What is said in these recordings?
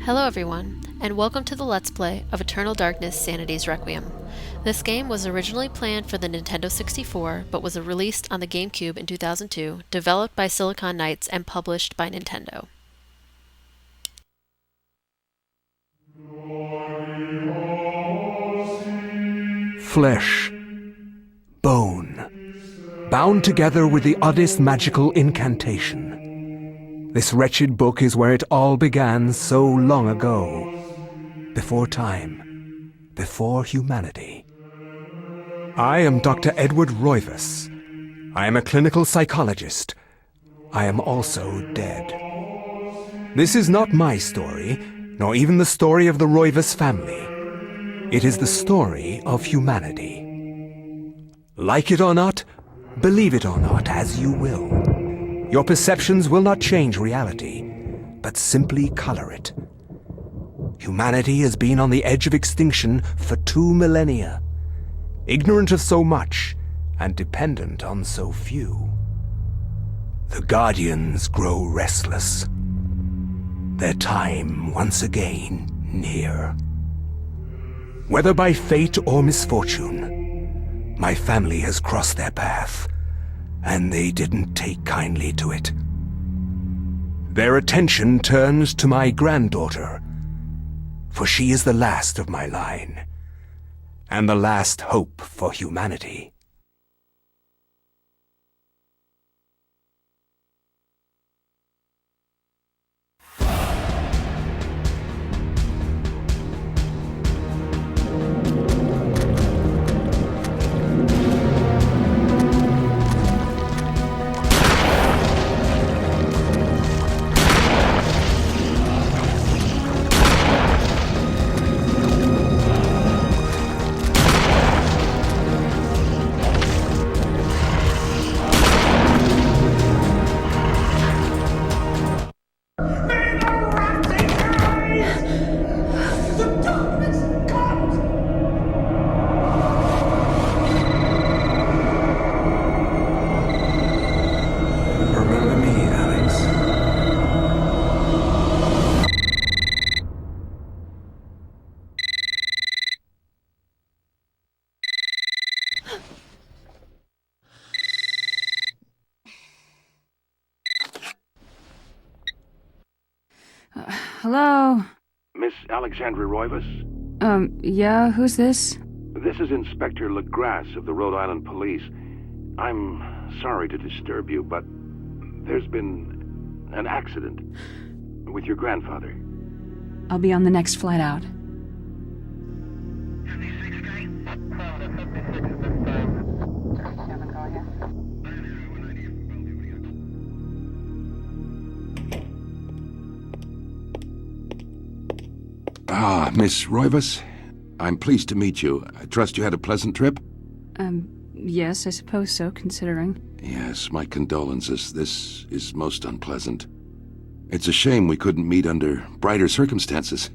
Hello everyone, and welcome to the Let's Play of Eternal Darkness Sanity's Requiem. This game was originally planned for the Nintendo 64, but was released on the GameCube in 2002, developed by Silicon Knights and published by Nintendo. Flesh, bone, bound together with the oddest magical incantation. This wretched book is where it all began so long ago. Before time, before humanity. I am Dr. Edward Roivas. I am a clinical psychologist. I am also dead. This is not my story, nor even the story of the Roivas family. It is the story of humanity. Like it or not, believe it or not, as you will. Your perceptions will not change reality, but simply color it. Humanity has been on the edge of extinction for 2 millennia, ignorant of so much and dependent on so few. The Guardians grow restless, their time once again near. Whether by fate or misfortune, my family has crossed their path, and they didn't take kindly to it. Their attention turns to my granddaughter, for she is the last of my line, and the last hope for humanity. Hello? Miss Alexandra Roivas? Yeah, who's this? This is Inspector LaGrasse of the Rhode Island Police. I'm sorry to disturb you, but there's been an accident with your grandfather. I'll be on the next flight out. Miss Roivas, I'm pleased to meet you. I trust you had a pleasant trip? Yes, I suppose so, considering. Yes, my condolences. This is most unpleasant. It's a shame we couldn't meet under brighter circumstances.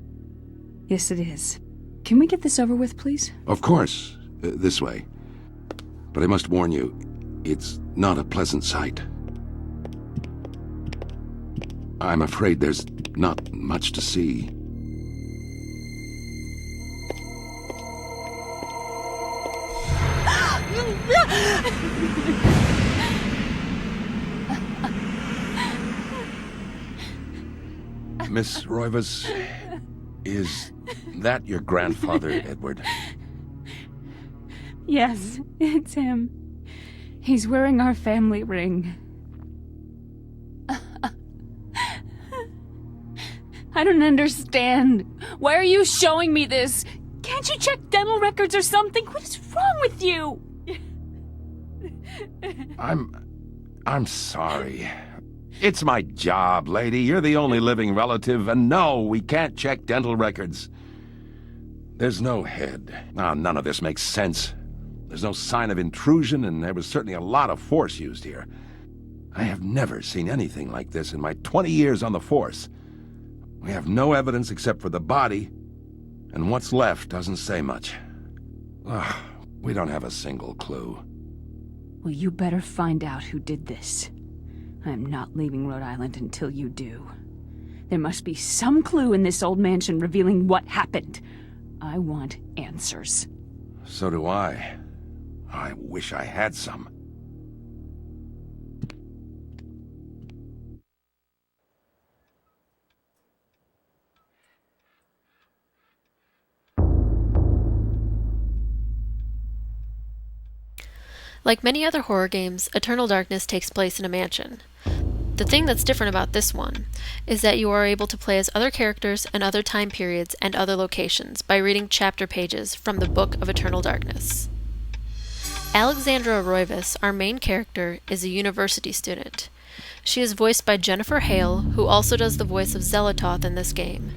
Yes, it is. Can we get this over with, please? Of course, this way. But I must warn you, it's not a pleasant sight. I'm afraid there's not much to see. Miss Roivas, is that your grandfather, Edward? Yes, it's him. He's wearing our family ring. I don't understand. Why are you showing me this? Can't you check dental records or something? What is wrong with you? I'm sorry. It's my job, lady. You're the only living relative, and no, we can't check dental records. There's no head. None of this makes sense. There's no sign of intrusion, and there was certainly a lot of force used here. I have never seen anything like this in my 20 years on the force. We have no evidence except for the body, and what's left doesn't say much. We don't have a single clue. Well, you better find out who did this. I'm not leaving Rhode Island until you do. There must be some clue in this old mansion revealing what happened. I want answers. So do I. I wish I had some. Like many other horror games, Eternal Darkness takes place in a mansion. The thing that's different about this one is that you are able to play as other characters and other time periods and other locations by reading chapter pages from the Book of Eternal Darkness. Alexandra Roivas, our main character, is a university student. She is voiced by Jennifer Hale, who also does the voice of Xelatoth in this game.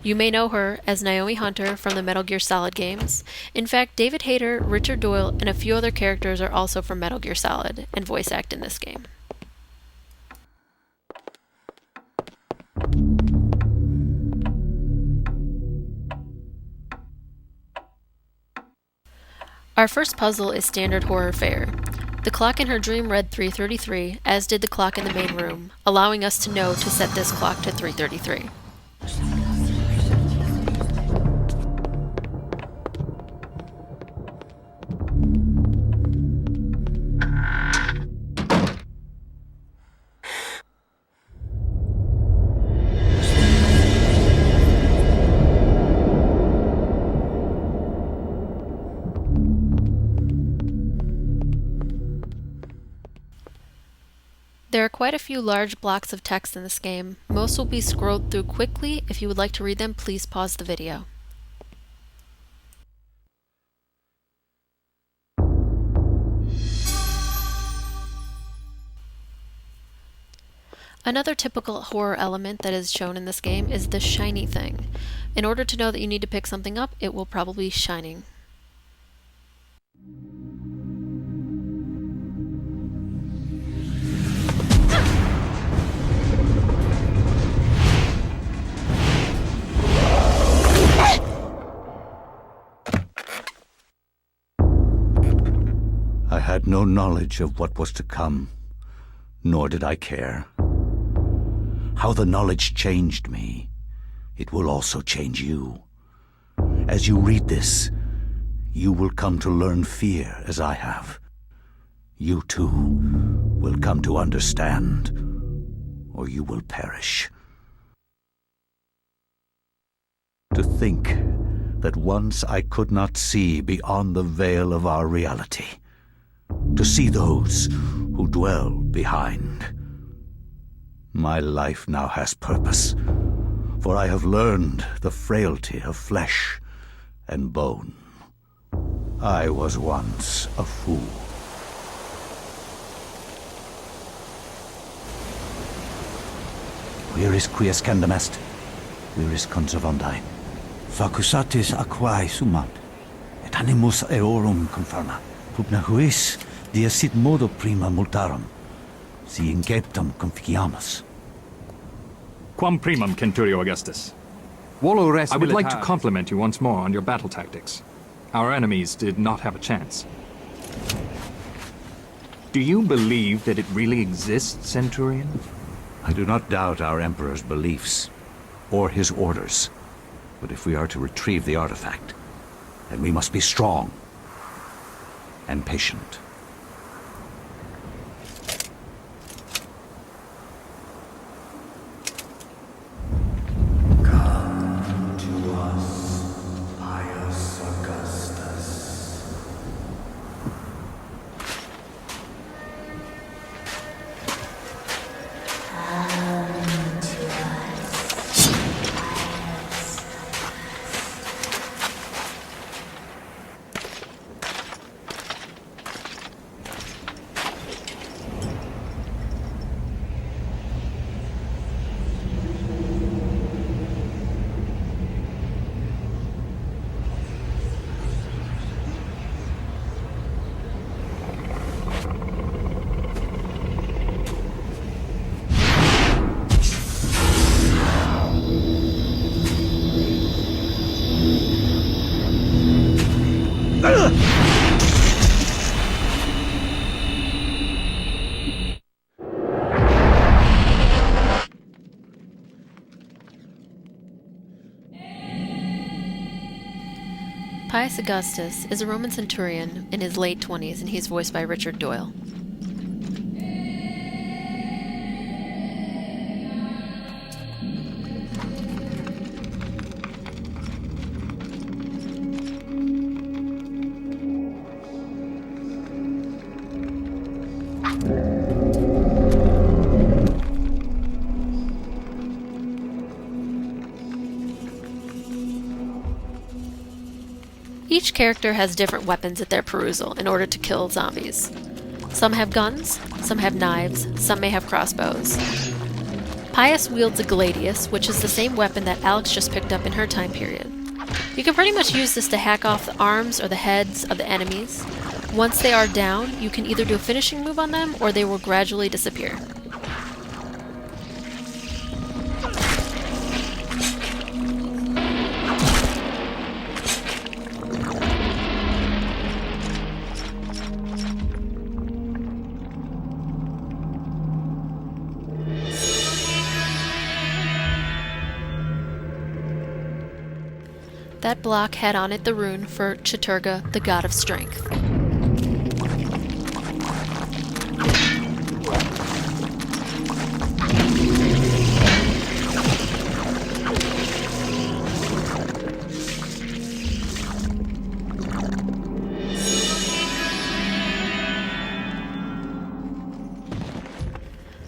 You may know her as Naomi Hunter from the Metal Gear Solid games. In fact, David Hayter, Richard Doyle, and a few other characters are also from Metal Gear Solid and voice act in this game. Our first puzzle is standard horror fare. The clock in her dream read 3:33, as did the clock in the main room, allowing us to know to set this clock to 3:33. There are quite a few large blocks of text in this game. Most will be scrolled through quickly. If you would like to read them, please pause the video. Another typical horror element that is shown in this game is the shiny thing. In order to know that you need to pick something up, it will probably be shining. I had no knowledge of what was to come, nor did I care. How the knowledge changed me, it will also change you. As you read this, you will come to learn fear as I have. You too will come to understand, or you will perish. To think that once I could not see beyond the veil of our reality, to see those who dwell behind. My life now has purpose, for I have learned the frailty of flesh and bone. I was once a fool. Where is Quies Candamest? Where is Conservandine? Facusatis aquae sumat, et animus eorum confirma. Pugna huis, dia sit modo prima multarum, si inceptum conficiamus. Quam primum, Centurio Augustus. Volo res I would like to militaris. compliment you once more on your battle tactics. Our enemies did not have a chance. Do you believe that it really exists, Centurion? I do not doubt our Emperor's beliefs, or his orders. But if we are to retrieve the artifact, then we must be strong and patient. Come to us, Pious Augustus. Pious Augustus is a Roman centurion in his late 20s, and he's voiced by Richard Doyle. Each character has different weapons at their perusal in order to kill zombies. Some have guns, some have knives, some may have crossbows. Pious wields a gladius, which is the same weapon that Alex just picked up in her time period. You can pretty much use this to hack off the arms or the heads of the enemies. Once they are down, you can either do a finishing move on them or they will gradually disappear. That block had on it the rune for Chaturga, the god of strength.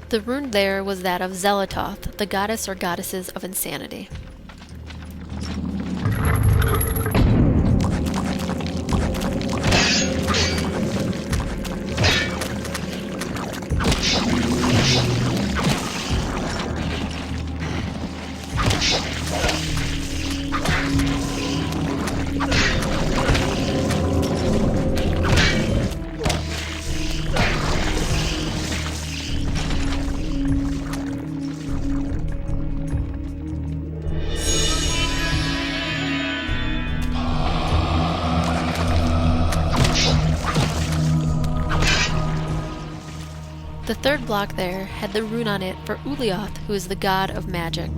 The rune there was that of Zelatoth, the goddess or goddesses of insanity. The third block there had the rune on it for Ulioth, who is the god of magic.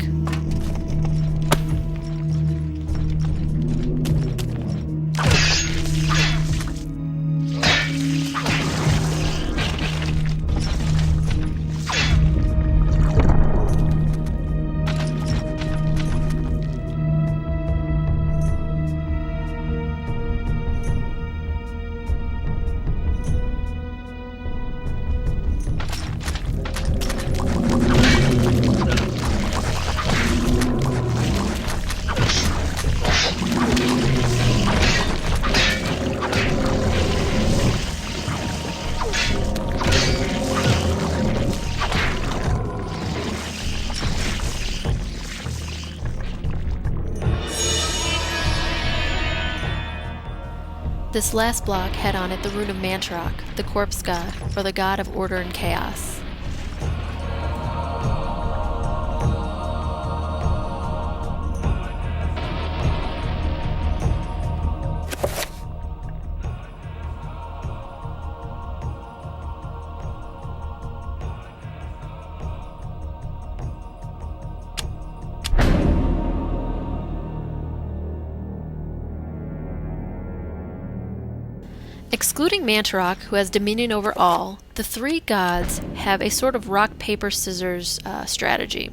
This last block had on it the rune of Mantarok, the corpse god, or the god of order and chaos. Excluding Mantarok, who has dominion over all, the three gods have a sort of rock, paper, scissors strategy.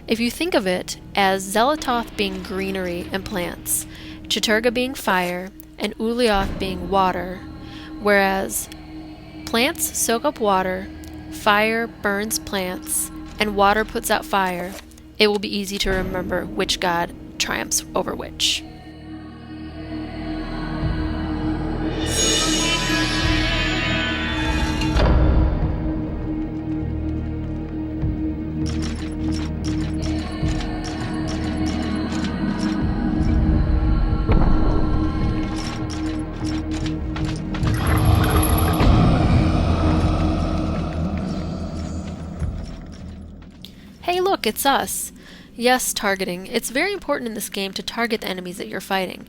If you think of it as Zelatoth being greenery and plants, Chaturga being fire, and Ulioth being water, whereas plants soak up water, fire burns plants, and water puts out fire, it will be easy to remember which god triumphs over which. Hey look, it's us! Yes, targeting. It's very important in this game to target the enemies that you're fighting.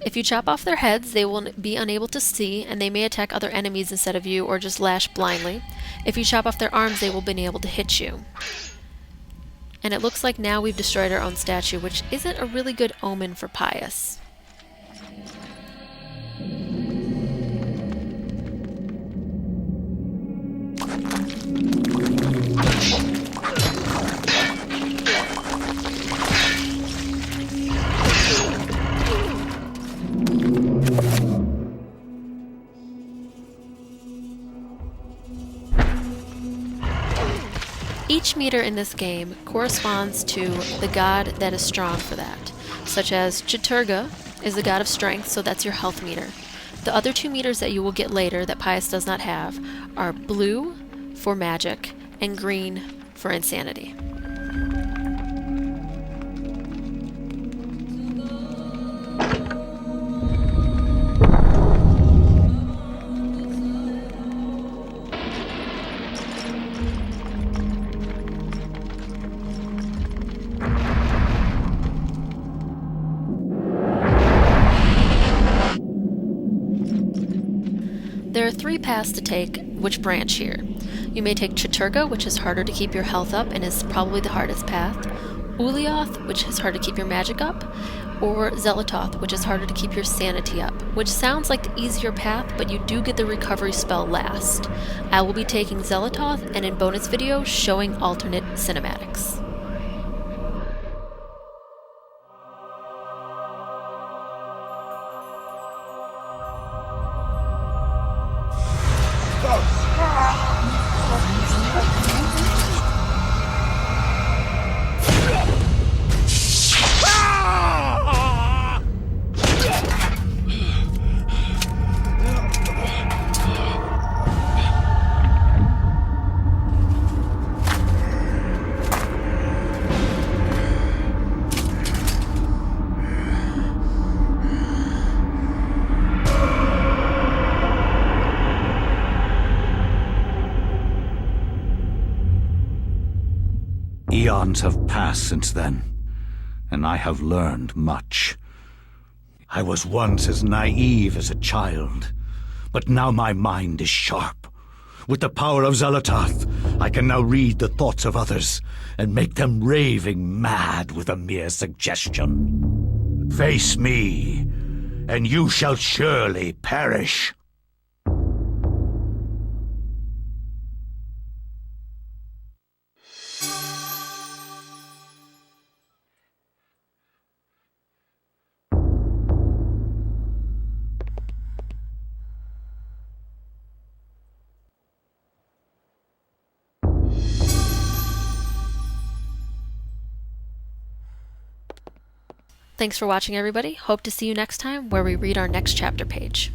If you chop off their heads, they will be unable to see, and they may attack other enemies instead of you or just lash blindly. If you chop off their arms, they will be able to hit you. And it looks like now we've destroyed our own statue, which isn't a really good omen for Pious. Each meter in this game corresponds to the god that is strong for that, such as Chiturga is the god of strength, so that's your health meter. The other 2 meters that you will get later that Pious does not have are blue for magic and green for insanity. There are 3 paths to take which branch here. You may take Chiturga, which is harder to keep your health up and is probably the hardest path, Ulioth, which is hard to keep your magic up, or Zelatoth, which is harder to keep your sanity up, which sounds like the easier path, but you do get the recovery spell last. I will be taking Zelatoth and in bonus videos showing alternate cinematics. Eons have passed since then, and I have learned much. I was once as naive as a child, but now my mind is sharp. With the power of Zelatoth, I can now read the thoughts of others and make them raving mad with a mere suggestion. Face me, and you shall surely perish. Thanks for watching, everybody. Hope to see you next time where we read our next chapter page.